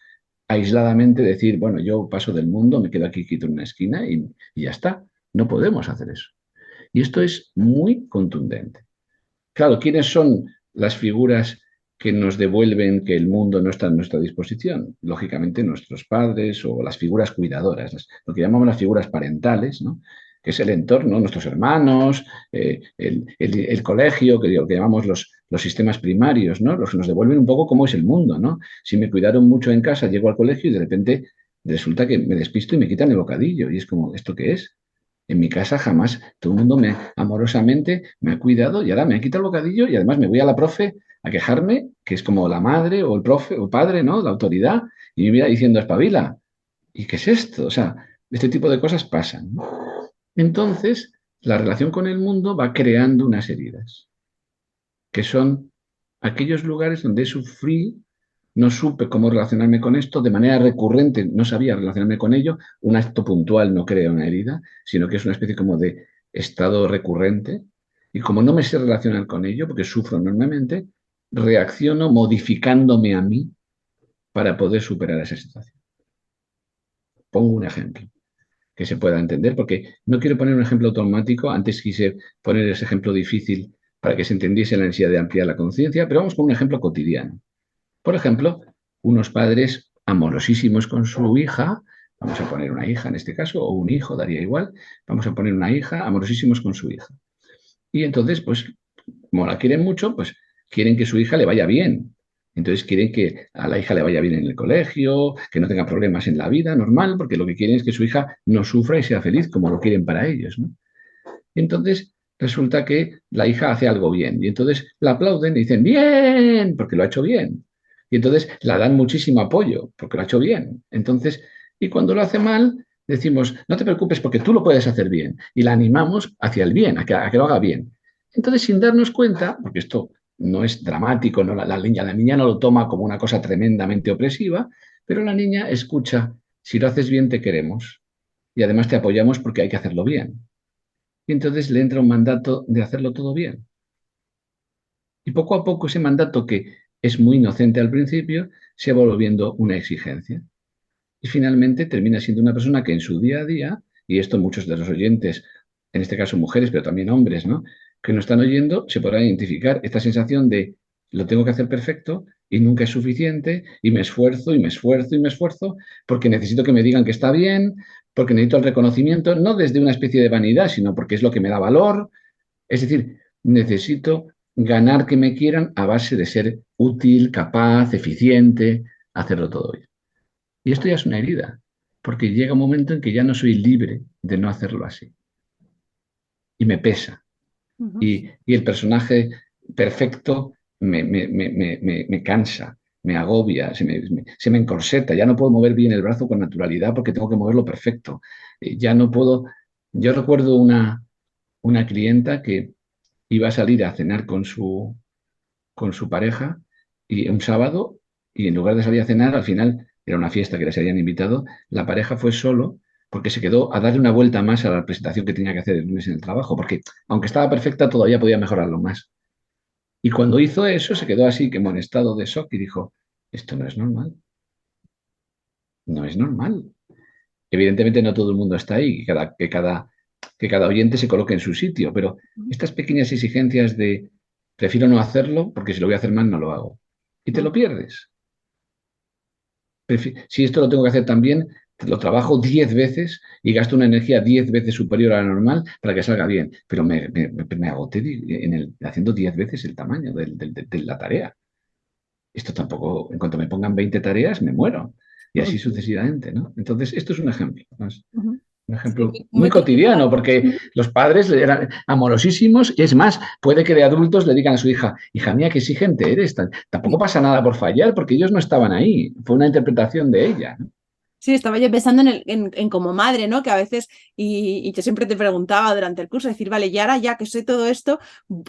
aisladamente decir, bueno, yo paso del mundo, me quedo aquí quito en una esquina y ya está. No podemos hacer eso. Y esto es muy contundente. Claro, ¿quiénes son las figuras que nos devuelven que el mundo no está a nuestra disposición? Lógicamente nuestros padres o las figuras cuidadoras, lo que llamamos las figuras parentales, ¿no? Que es el entorno, nuestros hermanos, el colegio, que llamamos los sistemas primarios, ¿no? Los que nos devuelven un poco cómo es el mundo, ¿no? Si me cuidaron mucho en casa, llego al colegio y de repente resulta que me despisto y me quitan el bocadillo. Y es como, ¿esto qué es? En mi casa jamás todo el mundo amorosamente me ha cuidado y ahora me ha quitado el bocadillo y además me voy a la profe a quejarme, que es como la madre o el profe o el padre, ¿no? La autoridad, y me viene diciendo espabila. ¿Y qué es esto? O sea, este tipo de cosas pasan, ¿no? Entonces, la relación con el mundo va creando unas heridas, que son aquellos lugares donde sufrí, no supe cómo relacionarme con esto, de manera recurrente no sabía relacionarme con ello, un acto puntual no crea una herida, sino que es una especie como de estado recurrente, y como no me sé relacionar con ello, porque sufro enormemente, reacciono modificándome a mí para poder superar esa situación. Pongo un ejemplo que se pueda entender, porque no quiero poner un ejemplo automático, antes quise poner ese ejemplo difícil para que se entendiese la necesidad de ampliar la conciencia, pero vamos con un ejemplo cotidiano. Por ejemplo, unos padres amorosísimos con su hija, vamos a poner una hija en este caso, o un hijo, daría igual, vamos a poner una hija, amorosísimos con su hija. Y entonces, pues, como la quieren mucho, pues quieren que su hija le vaya bien. Entonces quieren que a la hija le vaya bien en el colegio, que no tenga problemas en la vida normal, porque lo que quieren es que su hija no sufra y sea feliz como lo quieren para ellos, ¿no? Y entonces resulta que la hija hace algo bien y entonces la aplauden y dicen, bien, porque lo ha hecho bien. Y entonces la dan muchísimo apoyo porque lo ha hecho bien. Entonces, y cuando lo hace mal, decimos, no te preocupes porque tú lo puedes hacer bien. Y la animamos hacia el bien, a que lo haga bien. Entonces, sin darnos cuenta, porque esto no es dramático, no, la niña no lo toma como una cosa tremendamente opresiva, pero la niña escucha, si lo haces bien te queremos y además te apoyamos porque hay que hacerlo bien. Y entonces le entra un mandato de hacerlo todo bien. Y poco a poco ese mandato, que es muy inocente al principio, se va volviendo una exigencia. Y finalmente termina siendo una persona que en su día a día, y esto muchos de los oyentes, en este caso mujeres, pero también hombres, ¿no?, que nos están oyendo, se podrán identificar esta sensación de lo tengo que hacer perfecto y nunca es suficiente y me esfuerzo y me esfuerzo y me esfuerzo porque necesito que me digan que está bien, porque necesito el reconocimiento, no desde una especie de vanidad, sino porque es lo que me da valor. Es decir, necesito ganar que me quieran a base de ser útil, capaz, eficiente, hacerlo todo bien. Y esto ya es una herida, porque llega un momento en que ya no soy libre de no hacerlo así. Y me pesa. Uh-huh. Y el personaje perfecto me cansa, me agobia, se me encorseta. Ya no puedo mover bien el brazo con naturalidad porque tengo que moverlo perfecto. Ya no puedo. Yo recuerdo una clienta que iba a salir a cenar con su pareja y un sábado, y en lugar de salir a cenar, al final era una fiesta que les habían invitado, la pareja fue solo porque se quedó a darle una vuelta más a la presentación que tenía que hacer el lunes en el trabajo, porque aunque estaba perfecta, todavía podía mejorarlo más. Y cuando hizo eso, se quedó así como en estado de shock y dijo, esto no es normal, no es normal. Evidentemente no todo el mundo está ahí, que cada oyente se coloque en su sitio, pero estas pequeñas exigencias de prefiero no hacerlo porque si lo voy a hacer mal no lo hago. Y te lo pierdes. Si esto lo tengo que hacer también, lo trabajo 10 veces y gasto una energía 10 veces superior a la normal para que salga bien. Pero me agoté haciendo 10 veces el tamaño de la tarea. Esto tampoco, en cuanto me pongan 20 tareas, me muero. Y así sucesivamente, ¿no? Entonces, esto es un ejemplo, ¿no? Un Sí, ejemplo muy muy cotidiano, cotidiano. porque los padres eran amorosísimos, y es más, puede que de adultos le digan a su hija mía, qué exigente eres, tampoco pasa nada por fallar, porque ellos no estaban ahí, fue una interpretación de ella, ¿no? Sí, estaba yo pensando en como madre, ¿no? Que a veces, y yo siempre te preguntaba durante el curso, decir, vale, y ahora ya que sé todo esto,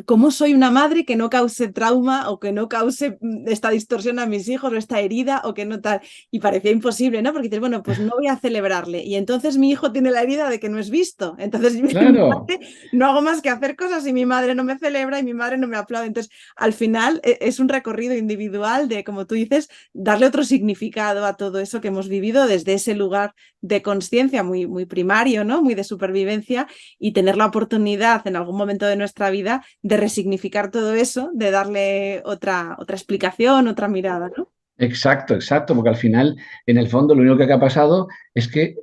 ¿cómo soy una madre que no cause trauma o que no cause esta distorsión a mis hijos o esta herida o que no tal? Y parecía imposible, ¿no? Porque dices, bueno, pues no voy a celebrarle. Y entonces mi hijo tiene la herida de que no es visto. Entonces mi Claro, madre no hago más que hacer cosas y mi madre no me celebra y mi madre no me aplaude. Entonces, al final es un recorrido individual de, como tú dices, darle otro significado a todo eso que hemos vivido desde desde ese lugar de conciencia muy, muy primario, ¿no? Muy de supervivencia, y tener la oportunidad en algún momento de nuestra vida de resignificar todo eso, de darle otra explicación, otra mirada, ¿no? Exacto, exacto, porque al final, en el fondo, lo único que ha pasado es que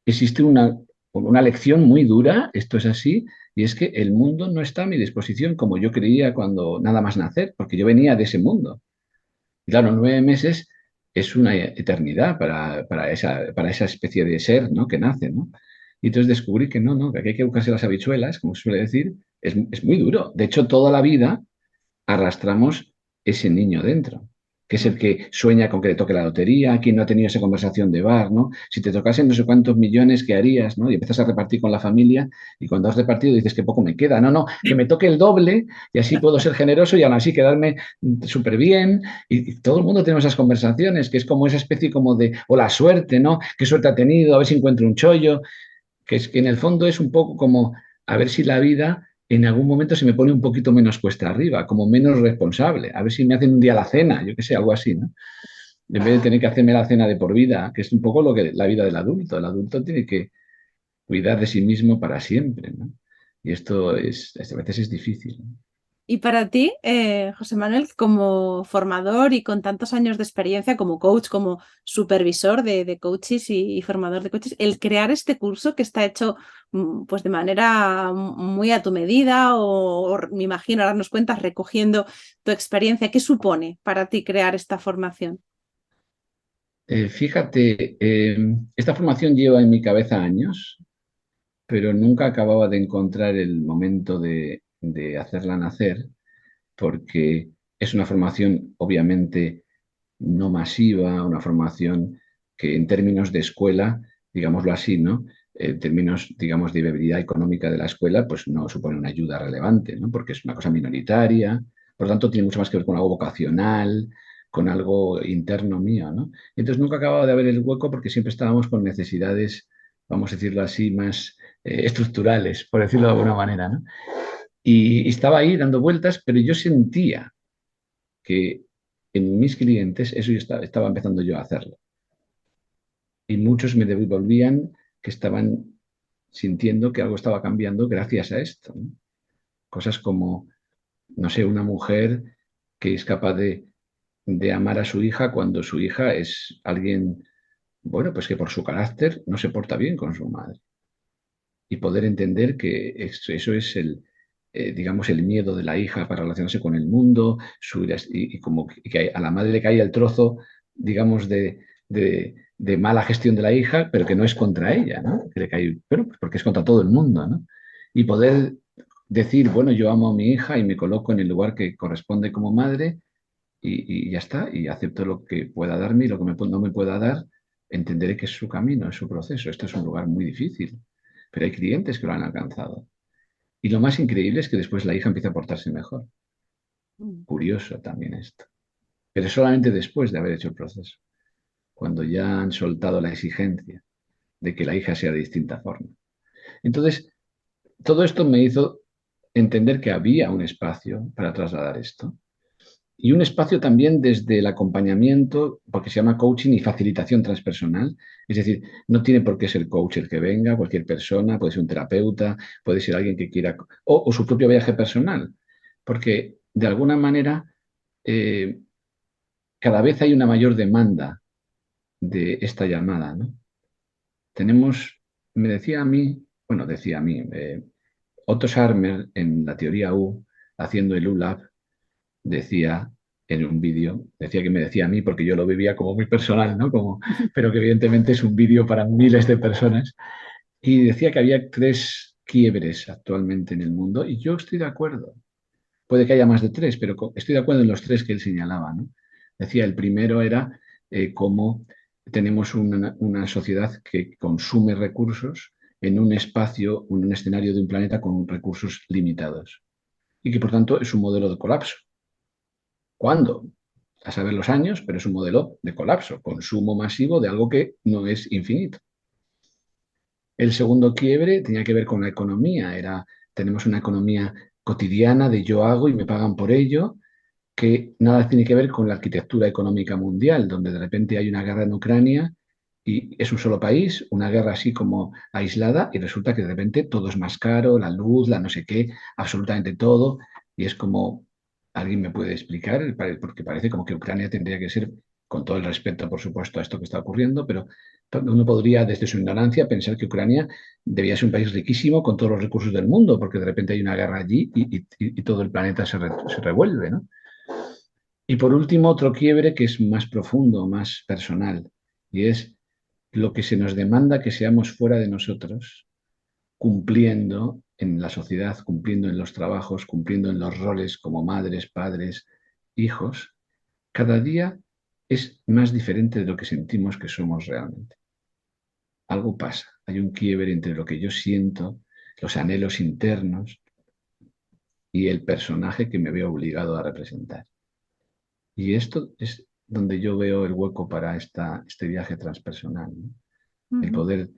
existe una lección muy dura, esto es así, y es que el mundo no está a mi disposición como yo creía cuando nada más nacer, porque yo venía de ese mundo. Y claro, 9 meses es una eternidad para esa especie de ser, ¿no? Que nace, ¿no? Y entonces descubrí que no, que aquí hay que buscarse las habichuelas, como se suele decir, es muy duro. De hecho, toda la vida arrastramos ese niño dentro, que es el que sueña con que le toque la lotería, quien no ha tenido esa conversación de bar, ¿no? Si te tocasen no sé cuántos millones, ¿qué harías, no? Y empiezas a repartir con la familia y cuando has repartido dices que poco me queda. No, que me toque el doble y así puedo ser generoso y aún así quedarme súper bien. Y todo el mundo tenemos esas conversaciones, que es como esa especie como de, o la suerte, ¿no? ¿Qué suerte ha tenido? A ver si encuentro un chollo, que es que en el fondo es un poco como a ver si la vida en algún momento se me pone un poquito menos cuesta arriba, como menos responsable, a ver si me hacen un día la cena, yo qué sé, algo así, ¿no? En vez de tener que hacerme la cena de por vida, que es un poco lo que la vida del adulto. El adulto tiene que cuidar de sí mismo para siempre, ¿no? Y esto a veces es difícil, ¿no? Y para ti, José Manuel, como formador y con tantos años de experiencia como coach, como supervisor de coaches y formador de coaches, el crear este curso que está hecho pues de manera muy a tu medida o me imagino, ahora nos cuentas, recogiendo tu experiencia, ¿qué supone para ti crear esta formación? Fíjate, esta formación lleva en mi cabeza años, pero nunca acababa de encontrar el momento de hacerla nacer, porque es una formación obviamente no masiva, una formación que en términos de escuela, digámoslo así, ¿no? En términos, digamos, de viabilidad económica de la escuela, pues no supone una ayuda relevante, ¿no? Porque es una cosa minoritaria, por lo tanto tiene mucho más que ver con algo vocacional, con algo interno mío, ¿no? Y entonces nunca acababa de haber el hueco porque siempre estábamos con necesidades, vamos a decirlo así, más estructurales, por decirlo de alguna manera, ¿no? Y estaba ahí dando vueltas, pero yo sentía que en mis clientes eso yo estaba empezando yo a hacerlo. Y muchos me devolvían que estaban sintiendo que algo estaba cambiando gracias a esto, ¿no? Cosas como, no sé, una mujer que es capaz de amar a su hija cuando su hija es alguien, bueno, pues que por su carácter no se porta bien con su madre. Y poder entender que eso es digamos, el miedo de la hija para relacionarse con el mundo, y como que a la madre le cae el trozo, digamos, de mala gestión de la hija, pero que no es contra ella, ¿no? Que le cae, pero porque es contra todo el mundo, ¿no? Y poder decir, bueno, yo amo a mi hija y me coloco en el lugar que corresponde como madre y ya está, y acepto lo que pueda darme y lo que no me pueda dar, entenderé que es su camino, es su proceso. Esto es un lugar muy difícil, pero hay clientes que lo han alcanzado. Y lo más increíble es que después la hija empieza a portarse mejor. Mm. Curioso también esto. Pero solamente después de haber hecho el proceso, cuando ya han soltado la exigencia de que la hija sea de distinta forma. Entonces, todo esto me hizo entender que había un espacio para trasladar esto. Y un espacio también desde el acompañamiento, porque se llama coaching y facilitación transpersonal. Es decir, no tiene por qué ser coach el que venga, cualquier persona, puede ser un terapeuta, puede ser alguien que quiera, o su propio viaje personal. Porque de alguna manera eh, cada vez hay una mayor demanda de esta llamada, ¿no? Tenemos, me decía a mí, bueno, decía a mí, Otto Scharmer en la teoría U, haciendo el ULAB, decía en un vídeo, decía que me decía a mí porque yo lo vivía como muy personal, ¿no? Como, pero que evidentemente es un vídeo para miles de personas. Y decía que había 3 quiebres actualmente en el mundo y yo estoy de acuerdo. Puede que haya más de 3, pero estoy de acuerdo en los 3 que él señalaba, ¿no? Decía, el primero era cómo tenemos una sociedad que consume recursos en un espacio, en un escenario de un planeta con recursos limitados y que por tanto es un modelo de colapso. ¿Cuándo? A saber los años, pero es un modelo de colapso, consumo masivo de algo que no es infinito. El segundo quiebre tenía que ver con la economía. Tenemos una economía cotidiana de yo hago y me pagan por ello, que nada tiene que ver con la arquitectura económica mundial, donde de repente hay una guerra en Ucrania Y es un solo país, una guerra así como aislada, y resulta que de repente todo es más caro, la luz, la no sé qué, absolutamente todo. Y es como, ¿alguien me puede explicar? Porque parece como que Ucrania tendría que ser, con todo el respeto, por supuesto, a esto que está ocurriendo, pero uno podría, desde su ignorancia, pensar que Ucrania debía ser un país riquísimo con todos los recursos del mundo, porque de repente hay una guerra allí y todo el planeta se revuelve, ¿no? Y por último, otro quiebre que es más profundo, más personal, y es lo que se nos demanda que seamos fuera de nosotros, cumpliendo en la sociedad, cumpliendo en los trabajos, cumpliendo en los roles como madres, padres, hijos, cada día es más diferente de lo que sentimos que somos realmente. Algo pasa, hay un quiebre entre lo que yo siento, los anhelos internos y el personaje que me veo obligado a representar. Y esto es donde yo veo el hueco para este viaje transpersonal, ¿no? El Ujú. poder,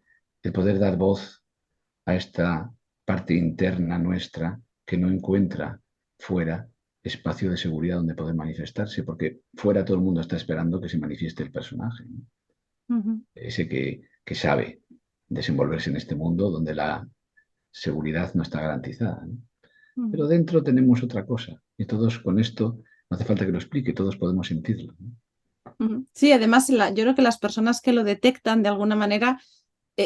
el poder dar voz a esta parte interna nuestra que no encuentra fuera espacio de seguridad donde poder manifestarse, porque fuera todo el mundo está esperando que se manifieste el personaje, ¿no? Ujú. Ese que sabe desenvolverse en este mundo donde la seguridad no está garantizada, ¿no? Pero Ujú. dentro tenemos otra cosa y todos con esto, no hace falta que lo explique, todos podemos sentirlo, ¿no? Ujú. Sí, además yo creo que las personas que lo detectan de alguna manera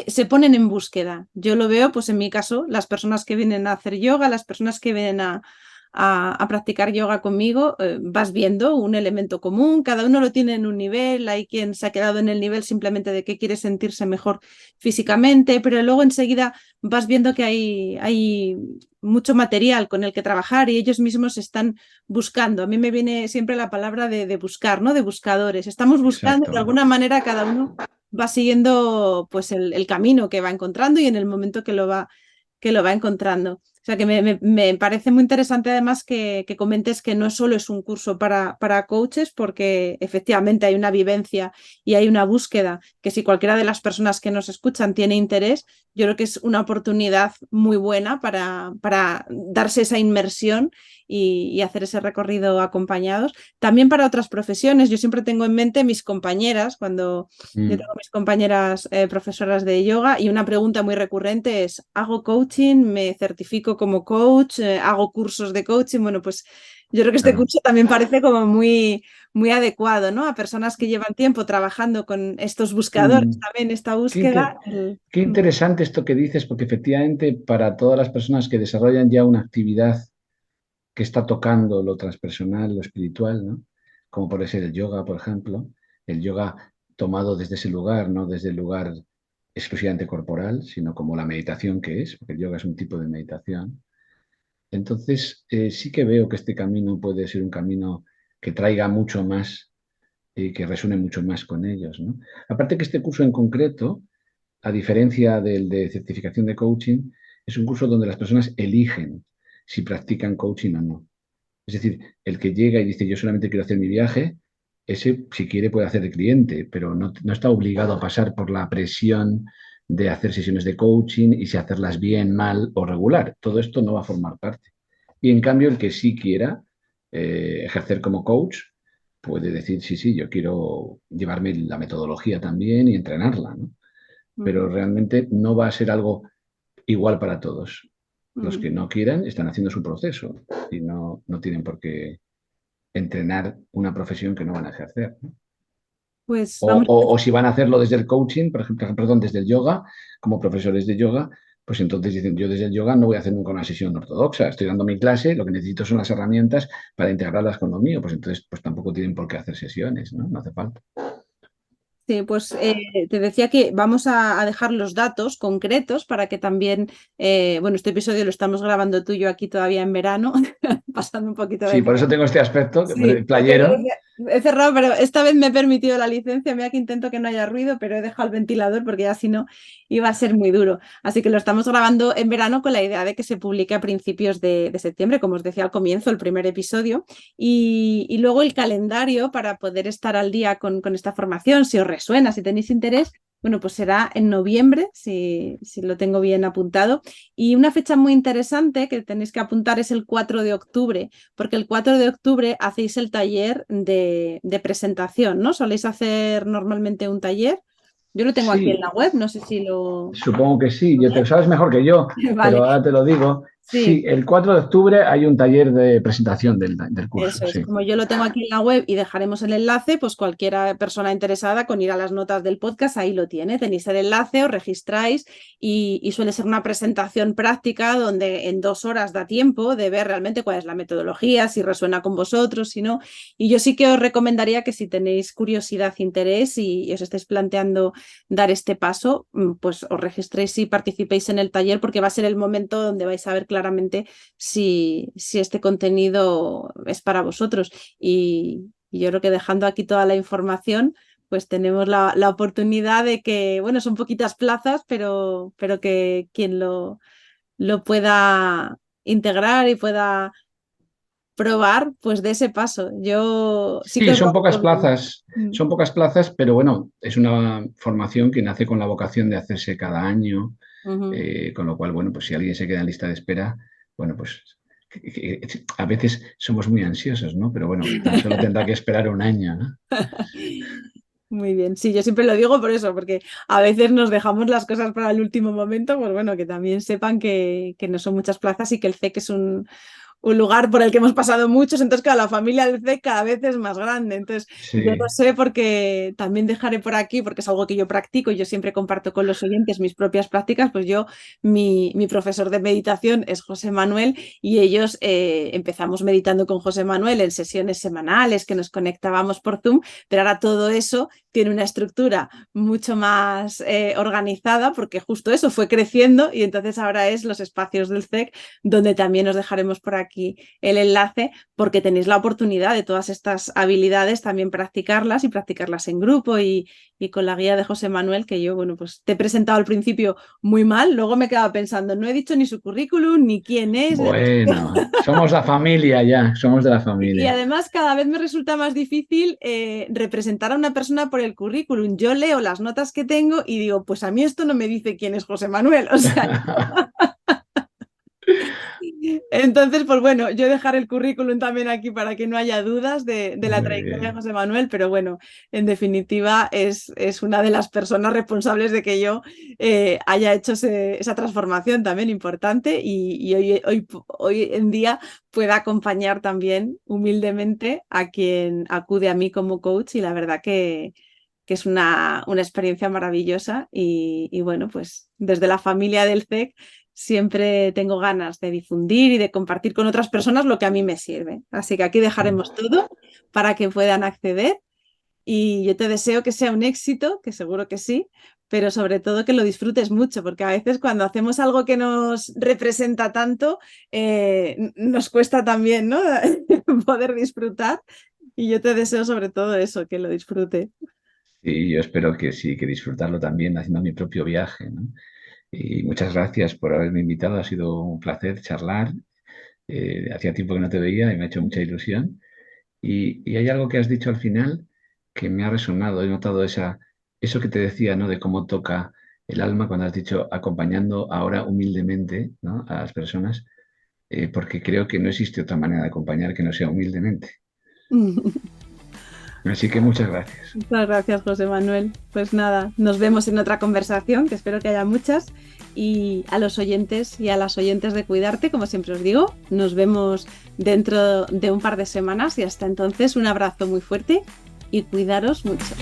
se ponen en búsqueda. Yo lo veo, pues en mi caso, las personas que vienen a hacer yoga, las personas que vienen a practicar yoga conmigo, vas viendo un elemento común, cada uno lo tiene en un nivel, hay quien se ha quedado en el nivel simplemente de que quiere sentirse mejor físicamente, pero luego enseguida vas viendo que hay mucho material con el que trabajar y ellos mismos están buscando. A mí me viene siempre la palabra de buscar, ¿no? De buscadores. Estamos buscando Exacto. de alguna manera cada uno va siguiendo pues el camino que va encontrando y en el momento que lo va encontrando. O sea que me parece muy interesante además que comentes que no solo es un curso para coaches, porque efectivamente hay una vivencia y hay una búsqueda que si cualquiera de las personas que nos escuchan tiene interés, yo creo que es una oportunidad muy buena para darse esa inmersión y hacer ese recorrido acompañados. También para otras profesiones, yo siempre tengo en mente mis compañeras, cuando yo Mm. tengo mis compañeras profesoras de yoga y una pregunta muy recurrente es, ¿hago coaching? ¿Me certifico como coach? ¿Hago cursos de coaching? Bueno, pues yo creo que este Claro. curso también parece como muy adecuado, ¿no? A personas que llevan tiempo trabajando con estos buscadores, Mm. también esta Qué, búsqueda. inte- qué interesante esto que dices, porque efectivamente para todas las personas que desarrollan ya una actividad que está tocando lo transpersonal, lo espiritual, ¿no? Como puede ser el yoga, por ejemplo, el yoga tomado desde ese lugar, no desde el lugar exclusivamente corporal, sino como la meditación que es, porque el yoga es un tipo de meditación. Entonces, sí que veo que este camino puede ser un camino que traiga mucho más y que resuene mucho más con ellos, ¿no? Aparte que este curso en concreto, a diferencia del de certificación de coaching, es un curso donde las personas eligen si practican coaching o no. Es decir, el que llega y dice yo solamente quiero hacer mi viaje, ese si quiere puede hacer de cliente, pero no está obligado a pasar por la presión de hacer sesiones de coaching y si hacerlas bien, mal o regular. Todo esto no va a formar parte. Y en cambio, el que sí quiera ejercer como coach puede decir, sí, sí, yo quiero llevarme la metodología también y entrenarla, ¿no? Pero Ujú, realmente no va a ser algo igual para todos. Los ujú. que no quieran están haciendo su proceso y no tienen por qué entrenar una profesión que no van a ejercer, ¿no? Pues O, vamos. o si van a hacerlo desde el coaching, por ejemplo, perdón, desde el yoga, como profesores de yoga, pues entonces dicen, yo desde el yoga no voy a hacer nunca una sesión ortodoxa, estoy dando mi clase, lo que necesito son las herramientas para integrarlas con lo mío, pues entonces pues tampoco tienen por qué hacer sesiones, ¿no? No hace falta. Sí, pues te decía que vamos a dejar los datos concretos para que también, bueno, este episodio lo estamos grabando tú y yo aquí todavía en verano, pasando un poquito Sí, de por eso calor. tengo este aspecto, Sí, porque playero. he cerrado, pero esta vez me he permitido la licencia. Mira que intento que no haya ruido, pero he dejado el ventilador porque ya si no iba a ser muy duro. Así que lo estamos grabando en verano con la idea de que se publique a principios de septiembre, como os decía al comienzo, el primer episodio. Y luego el calendario para poder estar al día con esta formación, si os resuena, si tenéis interés. Bueno, pues será en noviembre, si lo tengo bien apuntado. Y una fecha muy interesante que tenéis que apuntar es el 4 de octubre, porque el 4 de octubre hacéis el taller de presentación, ¿no? ¿Soléis hacer normalmente un taller? Yo lo tengo aquí en Sí, la web, no sé si lo... supongo que sí, yo te sabes mejor que yo, Vale, pero ahora te lo digo. sí. Sí, el 4 de octubre hay un taller de presentación del curso, Eso es, sí. como yo lo tengo aquí en la web y dejaremos el enlace, pues cualquier persona interesada con ir a las notas del podcast ahí lo tiene. Tenéis el enlace, os registráis y suele ser una presentación práctica donde en 2 horas da tiempo de ver realmente cuál es la metodología, si resuena con vosotros, si no. Y yo sí que os recomendaría que si tenéis curiosidad, interés y os estáis planteando dar este paso, pues os registréis y participéis en el taller porque va a ser el momento donde vais a ver claramente si este contenido es para vosotros. Y yo creo que dejando aquí toda la información, pues tenemos la oportunidad de que, bueno, son poquitas plazas, pero que quien lo pueda integrar y pueda probar, pues de ese paso. Yo sí que Sí, os lo recomiendo. Mm. son pocas plazas, pero bueno, es una formación que nace con la vocación de hacerse cada año, Ujú. con lo cual, bueno, pues si alguien se queda en lista de espera, bueno, pues a veces somos muy ansiosos, ¿no? Pero bueno, tan solo tendrá que esperar un año, ¿no? Muy bien, sí, yo siempre lo digo por eso, porque a veces nos dejamos las cosas para el último momento, pues bueno, que también sepan que no son muchas plazas y que el CEC es un lugar por el que hemos pasado muchos, entonces claro, la familia del CEC cada vez es más grande, entonces yo lo Sí, sé porque también dejaré por aquí, porque es algo que yo practico y yo siempre comparto con los oyentes mis propias prácticas, pues yo, mi profesor de meditación es José Manuel y ellos empezamos meditando con José Manuel en sesiones semanales que nos conectábamos por Zoom, pero ahora todo eso tiene una estructura mucho más organizada porque justo eso fue creciendo y entonces ahora es los espacios del CEC donde también os dejaremos por aquí el enlace porque tenéis la oportunidad de todas estas habilidades también practicarlas y practicarlas en grupo y con la guía de José Manuel que yo, bueno, pues te he presentado al principio muy mal, luego me quedaba pensando, no he dicho ni su currículum, ni quién es. bueno, somos la familia ya, somos de la Y familia. además cada vez me resulta más difícil representar a una persona por el currículum. Yo leo las notas que tengo y digo, pues a mí esto no me dice quién es José Manuel. O sea, entonces, pues bueno, yo dejaré el currículum también aquí para que no haya dudas de la Muy trayectoria de bien. José Manuel, pero bueno, en definitiva es una de las personas responsables de que yo haya hecho esa transformación también importante y hoy en día pueda acompañar también humildemente a quien acude a mí como coach y la verdad que es una experiencia maravillosa y bueno, pues desde la familia del CEC siempre tengo ganas de difundir y de compartir con otras personas lo que a mí me sirve. Así que aquí dejaremos todo para que puedan acceder y yo te deseo que sea un éxito, que seguro que sí, pero sobre todo que lo disfrutes mucho, porque a veces cuando hacemos algo que nos representa tanto, nos cuesta también, ¿no? poder disfrutar y yo te deseo sobre todo eso, que lo disfrute. Y yo espero que sí, que disfrutarlo también haciendo mi propio viaje, ¿no? Y muchas gracias por haberme invitado, ha sido un placer charlar. Hacía tiempo que no te veía y me ha hecho mucha ilusión. Y hay algo que has dicho al final que me ha resonado. He notado eso que te decía, ¿no? De cómo toca el alma cuando has dicho acompañando ahora humildemente, ¿no? A las personas, porque creo que no existe otra manera de acompañar que no sea humildemente. Así que muchas gracias. Muchas gracias, José Manuel. Pues nada, nos vemos en otra conversación, que espero que haya muchas. Y a los oyentes y a las oyentes de Cuidarte, como siempre os digo, nos vemos dentro de un par de semanas y hasta entonces un abrazo muy fuerte y cuidaros mucho.